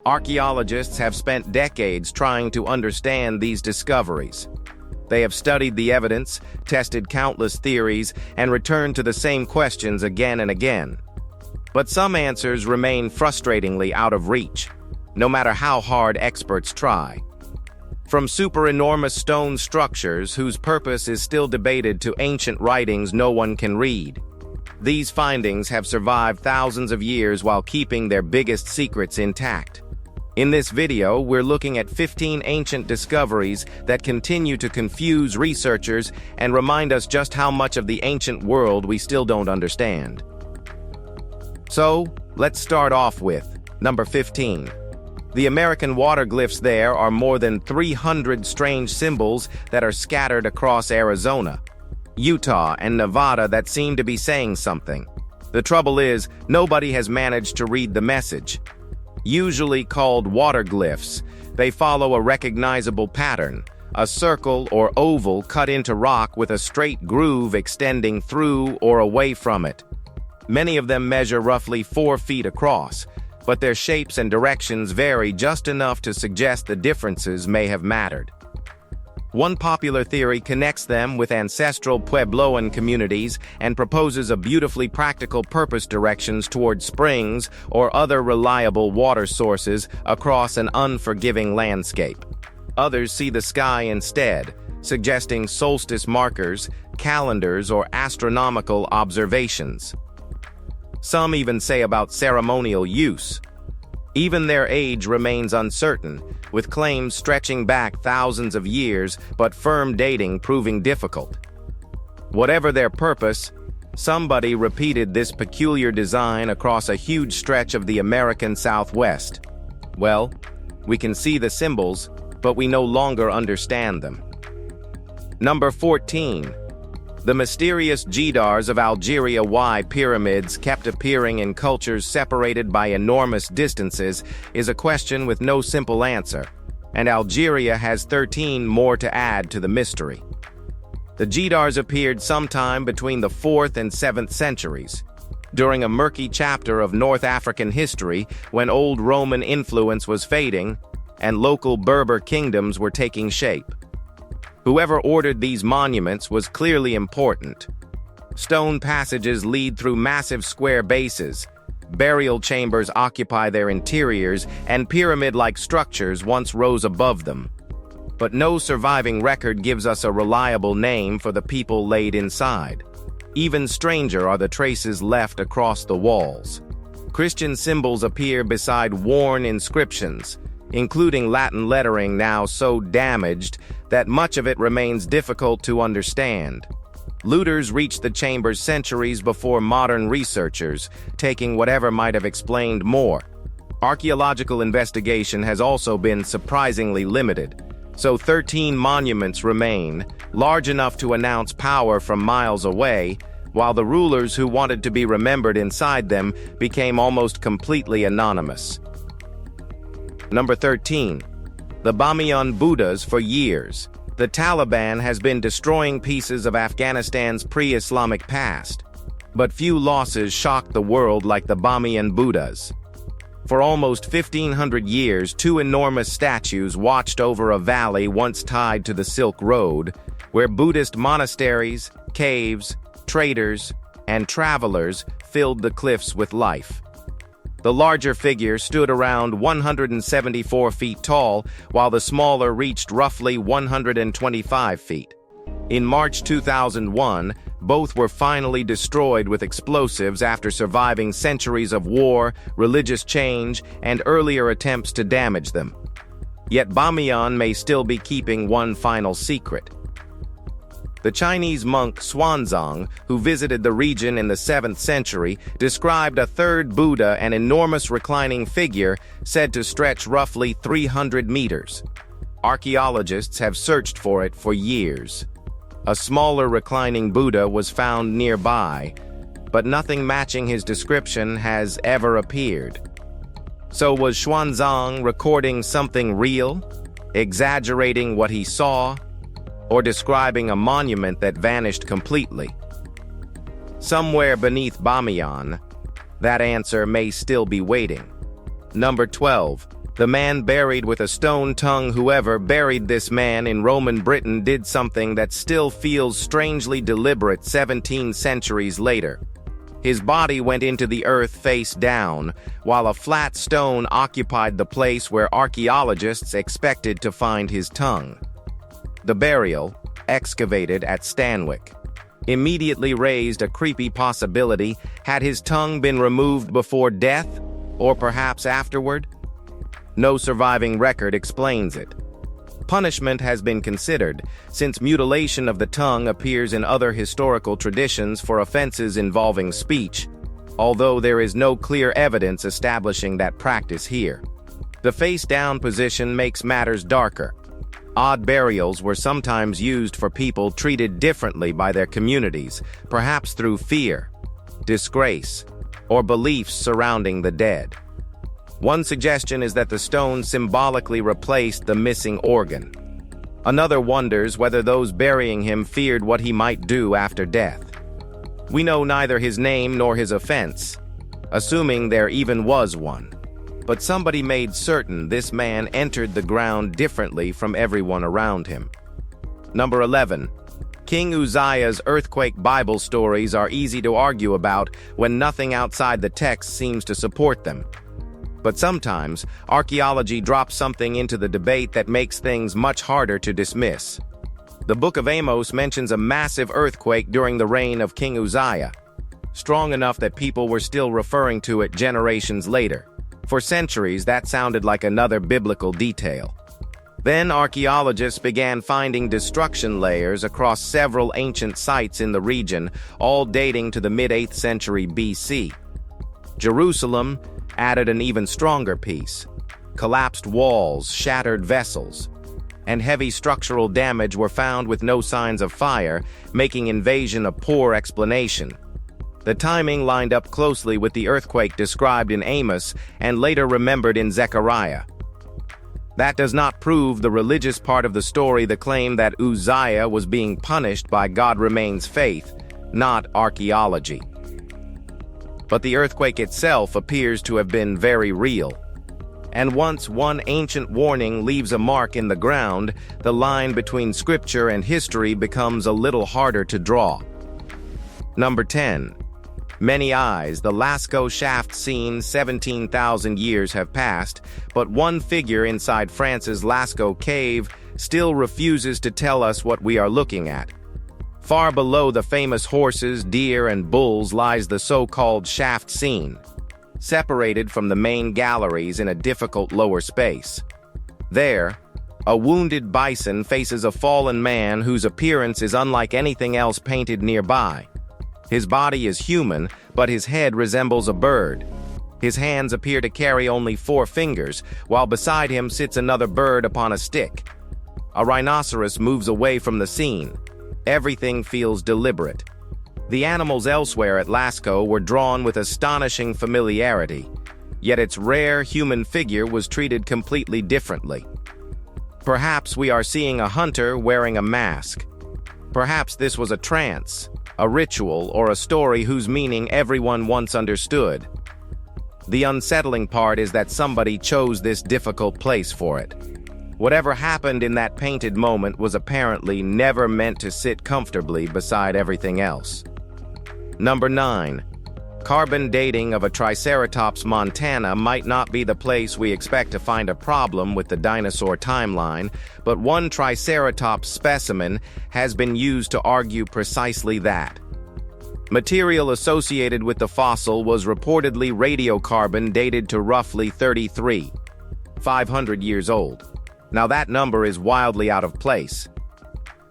Archaeologists have spent decades trying to understand these discoveries. They have studied the evidence, tested countless theories, and returned to the same questions again and again. But some answers remain frustratingly out of reach, no matter how hard experts try. From super-enormous stone structures whose purpose is still debated to ancient writings no one can read. These findings have survived thousands of years while keeping their biggest secrets intact. In this video, we're looking at 15 ancient discoveries that continue to confuse researchers and remind us just how much of the ancient world we still don't understand. So, let's start off with number 15. The American water glyphs. There are more than 300 strange symbols that are scattered across Arizona, Utah, and Nevada that seem to be saying something. The trouble is, nobody has managed to read the message. Usually called water glyphs, they follow a recognizable pattern, a circle or oval cut into rock with a straight groove extending through or away from it. Many of them measure roughly 4 feet across, but their shapes and directions vary just enough to suggest the differences may have mattered. One popular theory connects them with ancestral Puebloan communities and proposes a beautifully practical purpose directions toward springs or other reliable water sources across an unforgiving landscape. Others see the sky instead, suggesting solstice markers, calendars, or astronomical observations. Some even say about ceremonial use. Even their age remains uncertain, with claims stretching back thousands of years, but firm dating proving difficult. Whatever their purpose, somebody repeated this peculiar design across a huge stretch of the American Southwest. Well, we can see the symbols, but we no longer understand them. Number 14. The mysterious Jidars of Algeria. Why pyramids kept appearing in cultures separated by enormous distances is a question with no simple answer, and Algeria has 13 more to add to the mystery. The Jidars appeared sometime between the 4th and 7th centuries, during a murky chapter of North African history when old Roman influence was fading and local Berber kingdoms were taking shape. Whoever ordered these monuments was clearly important. Stone passages lead through massive square bases, burial chambers occupy their interiors, and pyramid-like structures once rose above them. But no surviving record gives us a reliable name for the people laid inside. Even stranger are the traces left across the walls. Christian symbols appear beside worn inscriptions, including Latin lettering now so damaged that much of it remains difficult to understand. Looters reached the chambers centuries before modern researchers, taking whatever might have explained more. Archaeological investigation has also been surprisingly limited, so 13 monuments remain, large enough to announce power from miles away, while the rulers who wanted to be remembered inside them became almost completely anonymous. Number 13. The Bamiyan Buddhas. For years, the Taliban has been destroying pieces of Afghanistan's pre-Islamic past, but few losses shocked the world like the Bamiyan Buddhas. For almost 1,500 years, 2 enormous statues watched over a valley once tied to the Silk Road, where Buddhist monasteries, caves, traders, and travelers filled the cliffs with life. The larger figure stood around 174 feet tall, while the smaller reached roughly 125 feet. In March 2001, both were finally destroyed with explosives after surviving centuries of war, religious change, and earlier attempts to damage them. Yet Bamiyan may still be keeping one final secret. The Chinese monk Xuanzang, who visited the region in the 7th century, described a third Buddha, an enormous reclining figure said to stretch roughly 300 meters. Archaeologists have searched for it for years. A smaller reclining Buddha was found nearby, but nothing matching his description has ever appeared. So was Xuanzang recording something real, exaggerating what he saw, or describing a monument that vanished completely? Somewhere beneath Bamiyan, that answer may still be waiting. Number 12. The man buried with a stone tongue. Whoever buried this man in Roman Britain did something that still feels strangely deliberate 17 centuries later. His body went into the earth face down, while a flat stone occupied the place where archaeologists expected to find his tongue. The burial, excavated at Stanwick, immediately raised a creepy possibility. Had his tongue been removed before death, or perhaps afterward? No surviving record explains it. Punishment has been considered, since mutilation of the tongue appears in other historical traditions for offenses involving speech, although there is no clear evidence establishing that practice here. The face-down position makes matters darker. Odd burials were sometimes used for people treated differently by their communities, perhaps through fear, disgrace, or beliefs surrounding the dead. One suggestion is that the stone symbolically replaced the missing organ. Another wonders whether those burying him feared what he might do after death. We know neither his name nor his offense, assuming there even was one. But somebody made certain this man entered the ground differently from everyone around him. Number 11. King Uzziah's earthquake. Bible stories are easy to argue about when nothing outside the text seems to support them. But sometimes, archaeology drops something into the debate that makes things much harder to dismiss. The Book of Amos mentions a massive earthquake during the reign of King Uzziah, strong enough that people were still referring to it generations later. For centuries, that sounded like another biblical detail. Then archaeologists began finding destruction layers across several ancient sites in the region, all dating to the mid-8th century BC. Jerusalem added an even stronger piece. Collapsed walls, shattered vessels, and heavy structural damage were found with no signs of fire, making invasion a poor explanation. The timing lined up closely with the earthquake described in Amos and later remembered in Zechariah. That does not prove the religious part of the story. The claim that Uzziah was being punished by God remains faith, not archaeology. But the earthquake itself appears to have been very real. And once one ancient warning leaves a mark in the ground, the line between scripture and history becomes a little harder to draw. Number 10. Many eyes. The Lascaux shaft scene. 17,000 years have passed, but one figure inside France's Lascaux cave still refuses to tell us what we are looking at. Far below the famous horses, deer, and bulls lies the so-called shaft scene, separated from the main galleries in a difficult lower space. There, a wounded bison faces a fallen man whose appearance is unlike anything else painted nearby. His body is human, but his head resembles a bird. His hands appear to carry only 4 fingers, while beside him sits another bird upon a stick. A rhinoceros moves away from the scene. Everything feels deliberate. The animals elsewhere at Lascaux were drawn with astonishing familiarity, yet its rare human figure was treated completely differently. Perhaps we are seeing a hunter wearing a mask. Perhaps this was a trance, a ritual, or a story whose meaning everyone once understood. The unsettling part is that somebody chose this difficult place for it. Whatever happened in that painted moment was apparently never meant to sit comfortably beside everything else. Number 9. Carbon dating of a Triceratops montana might not be the place we expect to find a problem with the dinosaur timeline, but one Triceratops specimen has been used to argue precisely that. Material associated with the fossil was reportedly radiocarbon dated to roughly 500 years old. Now that number is wildly out of place.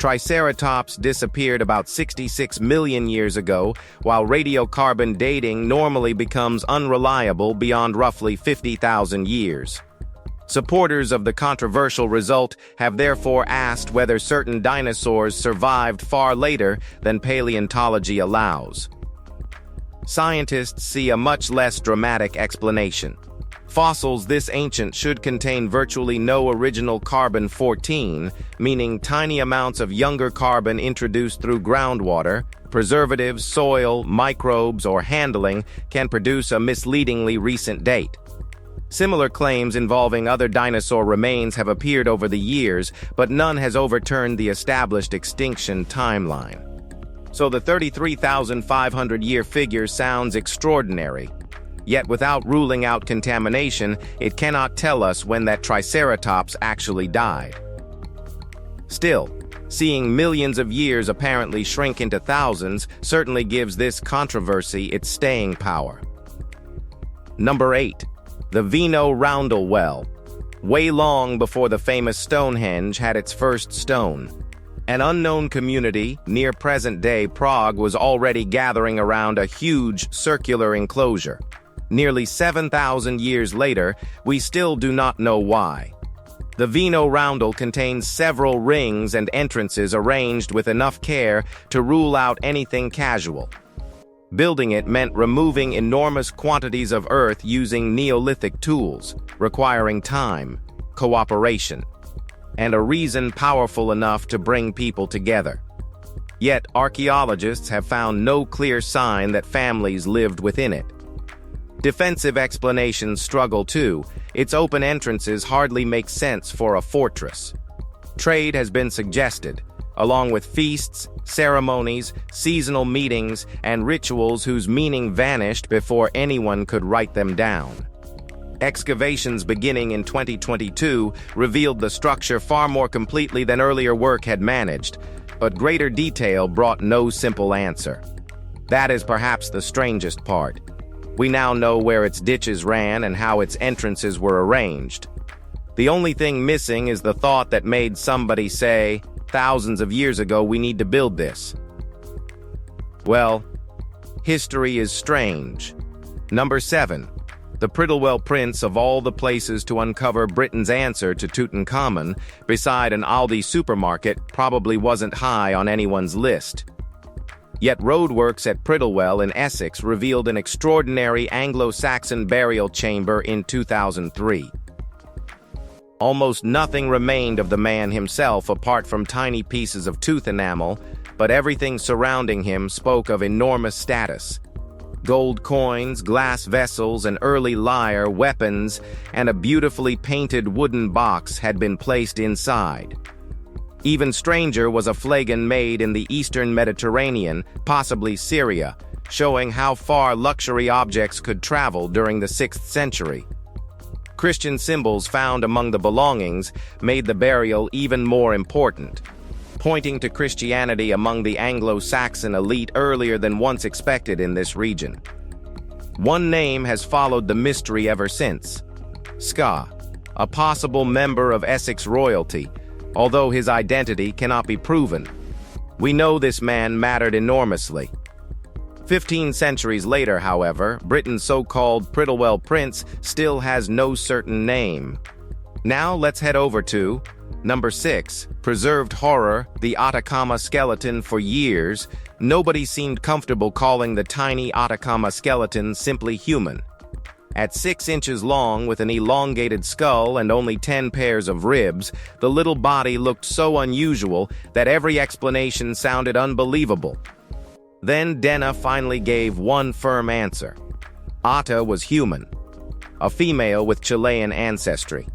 Triceratops disappeared about 66 million years ago, while radiocarbon dating normally becomes unreliable beyond roughly 50,000 years. Supporters of the controversial result have therefore asked whether certain dinosaurs survived far later than paleontology allows. Scientists see a much less dramatic explanation. Fossils this ancient should contain virtually no original carbon-14, meaning tiny amounts of younger carbon introduced through groundwater, preservatives, soil, microbes, or handling can produce a misleadingly recent date. Similar claims involving other dinosaur remains have appeared over the years, but none has overturned the established extinction timeline. So the 33,500-year figure sounds extraordinary. Yet without ruling out contamination, it cannot tell us when that Triceratops actually died. Still, seeing millions of years apparently shrink into thousands certainly gives this controversy its staying power. Number 8. The Vino Roundel Well. Way long before the famous Stonehenge had its first stone, an unknown community near present-day Prague was already gathering around a huge circular enclosure. Nearly 7,000 years later, we still do not know why. The Vino Roundel contains several rings and entrances arranged with enough care to rule out anything casual. Building it meant removing enormous quantities of earth using Neolithic tools, requiring time, cooperation, and a reason powerful enough to bring people together. Yet archaeologists have found no clear sign that families lived within it. Defensive explanations struggle too. Its open entrances hardly make sense for a fortress. Trade has been suggested, along with feasts, ceremonies, seasonal meetings, and rituals whose meaning vanished before anyone could write them down. Excavations beginning in 2022 revealed the structure far more completely than earlier work had managed, but greater detail brought no simple answer. That is perhaps the strangest part. We now know where its ditches ran and how its entrances were arranged. The only thing missing is the thought that made somebody say, thousands of years ago, we need to build this. Well, history is strange. Number 7. The Prittlewell Prince, of all the places to uncover Britain's answer to Tutankhamun, beside an Aldi supermarket, probably wasn't high on anyone's list. Yet roadworks at Prittlewell in Essex revealed an extraordinary Anglo-Saxon burial chamber in 2003. Almost nothing remained of the man himself apart from tiny pieces of tooth enamel, but everything surrounding him spoke of enormous status. Gold coins, glass vessels, an early lyre, weapons, and a beautifully painted wooden box had been placed inside. Even stranger was a flagon made in the eastern Mediterranean, possibly Syria, showing how far luxury objects could travel during the 6th century. Christian symbols found among the belongings made the burial even more important, pointing to Christianity among the Anglo-Saxon elite earlier than once expected in this region. One name has followed the mystery ever since: Ska, a possible member of Essex royalty, although his identity cannot be proven. We know this man mattered enormously. 15 centuries later, however, Britain's so-called Prittlewell Prince still has no certain name. Now let's head over to number 6, preserved horror, the Atacama skeleton. For years, nobody seemed comfortable calling the tiny Atacama skeleton simply human. At 6 inches long, with an elongated skull and only 10 pairs of ribs, the little body looked so unusual that every explanation sounded unbelievable. Then Denna finally gave one firm answer. Ata was human, a female with Chilean ancestry.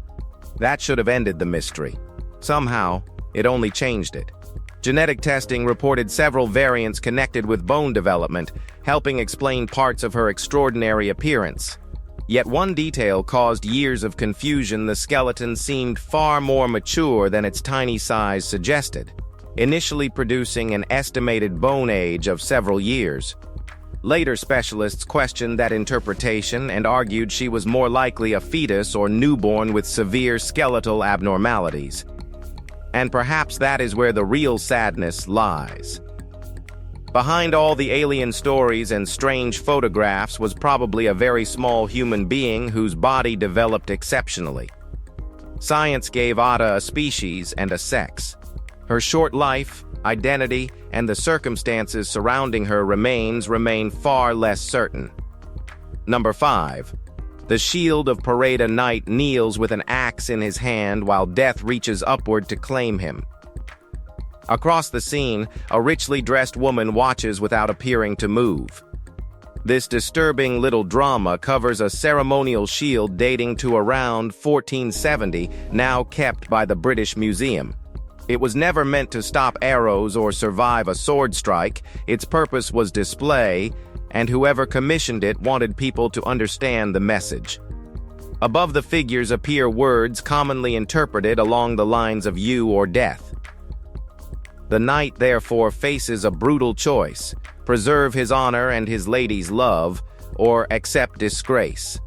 That should have ended the mystery. Somehow, it only changed it. Genetic testing reported several variants connected with bone development, helping explain parts of her extraordinary appearance. Yet one detail caused years of confusion. The skeleton seemed far more mature than its tiny size suggested, initially producing an estimated bone age of several years. Later specialists questioned that interpretation and argued she was more likely a fetus or newborn with severe skeletal abnormalities. And perhaps that is where the real sadness lies. Behind all the alien stories and strange photographs was probably a very small human being whose body developed exceptionally. Science gave Ata a species and a sex. Her short life, identity, and the circumstances surrounding her remains remain far less certain. Number 5. The shield of Pareda Knight kneels with an axe in his hand while death reaches upward to claim him. Across the scene, a richly dressed woman watches without appearing to move. This disturbing little drama covers a ceremonial shield dating to around 1470, now kept by the British Museum. It was never meant to stop arrows or survive a sword strike. Its purpose was display, and whoever commissioned it wanted people to understand the message. Above the figures appear words commonly interpreted along the lines of you or death. The knight therefore faces a brutal choice: preserve his honor and his lady's love, or accept disgrace.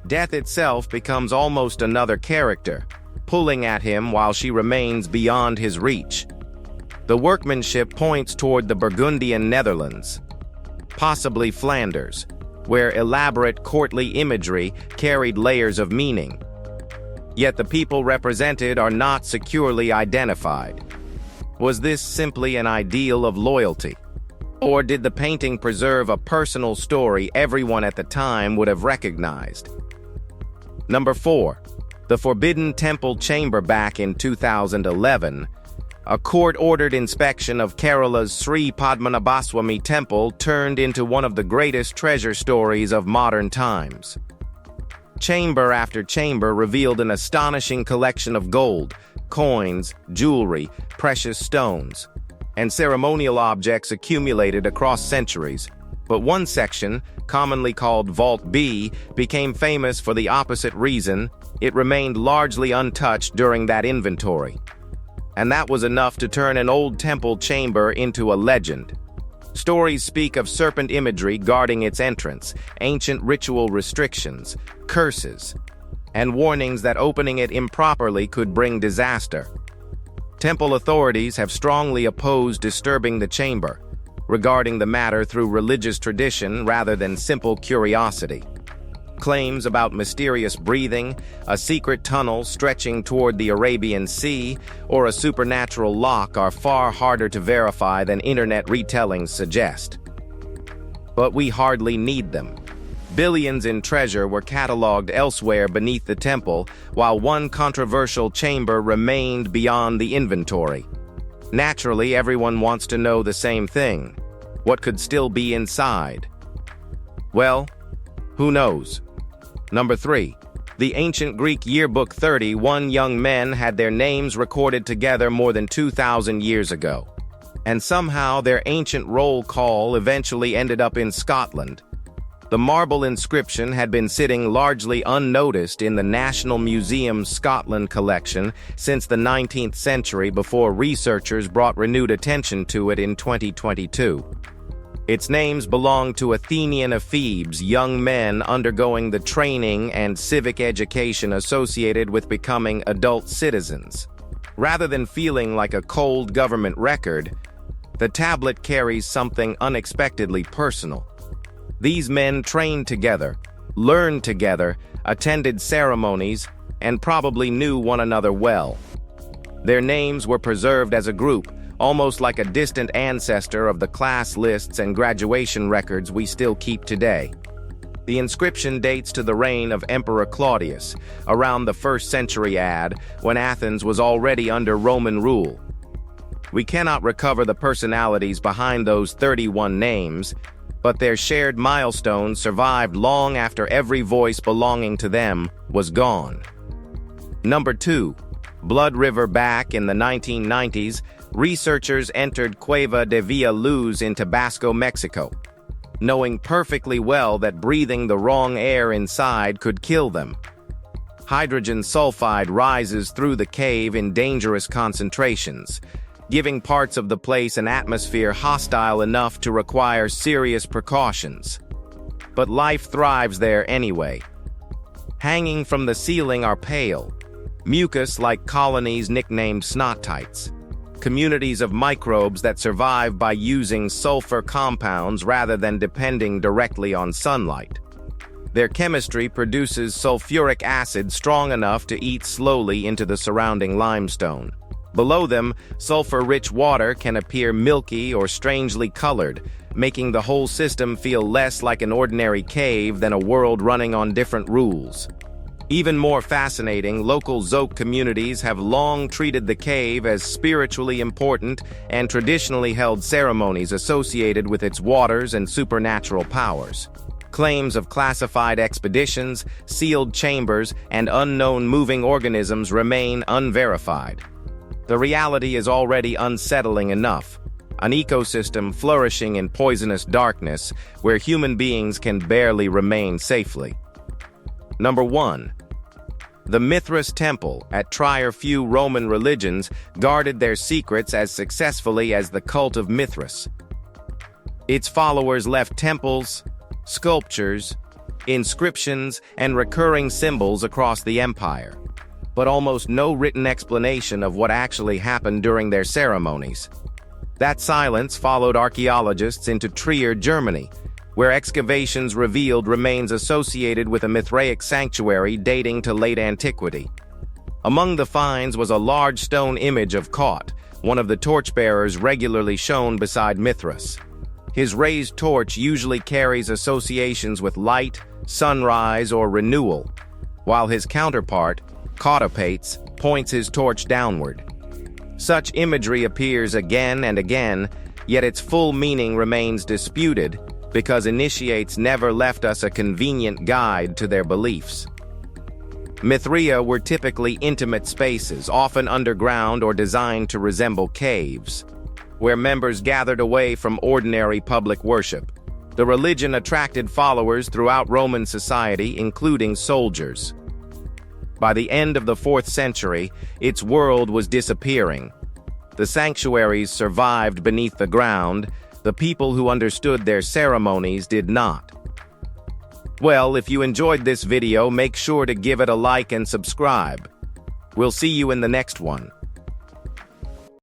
Death itself becomes almost another character, pulling at him while she remains beyond his reach. The workmanship points toward the Burgundian Netherlands, possibly Flanders, where elaborate courtly imagery carried layers of meaning. Yet the people represented are not securely identified. Was this simply an ideal of loyalty? Or did the painting preserve a personal story everyone at the time would have recognized? Number 4. The Forbidden Temple Chamber. Back in 2011, a court-ordered inspection of Kerala's Sri Padmanabhaswamy Temple turned into one of the greatest treasure stories of modern times. Chamber after chamber revealed an astonishing collection of gold, coins, jewelry, precious stones, and ceremonial objects accumulated across centuries. But one section, commonly called Vault B, became famous for the opposite reason: it remained largely untouched during that inventory. And that was enough to turn an old temple chamber into a legend. Stories speak of serpent imagery guarding its entrance, ancient ritual restrictions, curses, and warnings that opening it improperly could bring disaster. Temple authorities have strongly opposed disturbing the chamber, regarding the matter through religious tradition rather than simple curiosity. Claims about mysterious breathing, a secret tunnel stretching toward the Arabian Sea, or a supernatural lock are far harder to verify than internet retellings suggest. But we hardly need them. Billions in treasure were cataloged elsewhere beneath the temple, while one controversial chamber remained beyond the inventory. Naturally, everyone wants to know the same thing: what could still be inside? Well, who knows? Number 3. The ancient Greek yearbook. 31 young men had their names recorded together more than 2,000 years ago. And somehow their ancient roll call eventually ended up in Scotland. The marble inscription had been sitting largely unnoticed in the National Museum's Scotland collection since the 19th century, before researchers brought renewed attention to it in 2022. Its names belong to Athenian ephebes, young men undergoing the training and civic education associated with becoming adult citizens. Rather than feeling like a cold government record, the tablet carries something unexpectedly personal. These men trained together, learned together, attended ceremonies, and probably knew one another well. Their names were preserved as a group, almost like a distant ancestor of the class lists and graduation records we still keep today. The inscription dates to the reign of Emperor Claudius, around the 1st century AD, when Athens was already under Roman rule. We cannot recover the personalities behind those 31 names, but their shared milestones survived long after every voice belonging to them was gone. Number 2. Blood River. Back in the 1990s, researchers entered Cueva de Villa Luz in Tabasco, Mexico, knowing perfectly well that breathing the wrong air inside could kill them. Hydrogen sulfide rises through the cave in dangerous concentrations, giving parts of the place an atmosphere hostile enough to require serious precautions. But life thrives there anyway. Hanging from the ceiling are pale, mucus-like colonies nicknamed snottites, communities of microbes that survive by using sulfur compounds rather than depending directly on sunlight. Their chemistry produces sulfuric acid strong enough to eat slowly into the surrounding limestone. Below them, sulfur-rich water can appear milky or strangely colored, making the whole system feel less like an ordinary cave than a world running on different rules. Even more fascinating, local Zoque communities have long treated the cave as spiritually important and traditionally held ceremonies associated with its waters and supernatural powers. Claims of classified expeditions, sealed chambers, and unknown moving organisms remain unverified. The reality is already unsettling enough. An ecosystem flourishing in poisonous darkness where human beings can barely remain safely. Number 1. The Mithras Temple at Trier. Few Roman religions guarded their secrets as successfully as the cult of Mithras. Its followers left temples, sculptures, inscriptions, and recurring symbols across the empire, but almost no written explanation of what actually happened during their ceremonies. That silence followed archaeologists into Trier, Germany, where excavations revealed remains associated with a Mithraic sanctuary dating to late antiquity. Among the finds was a large stone image of Kot, one of the torchbearers regularly shown beside Mithras. His raised torch usually carries associations with light, sunrise, or renewal, while his counterpart, Kotopates, points his torch downward. Such imagery appears again and again, yet its full meaning remains disputed because initiates never left us a convenient guide to their beliefs. Mithraea were typically intimate spaces, often underground or designed to resemble caves, where members gathered away from ordinary public worship. The religion attracted followers throughout Roman society, including soldiers. By the end of the 4th century, its world was disappearing. The sanctuaries survived beneath the ground. The people who understood their ceremonies did not. Well, if you enjoyed this video, make sure to give it a like and subscribe. We'll see you in the next one.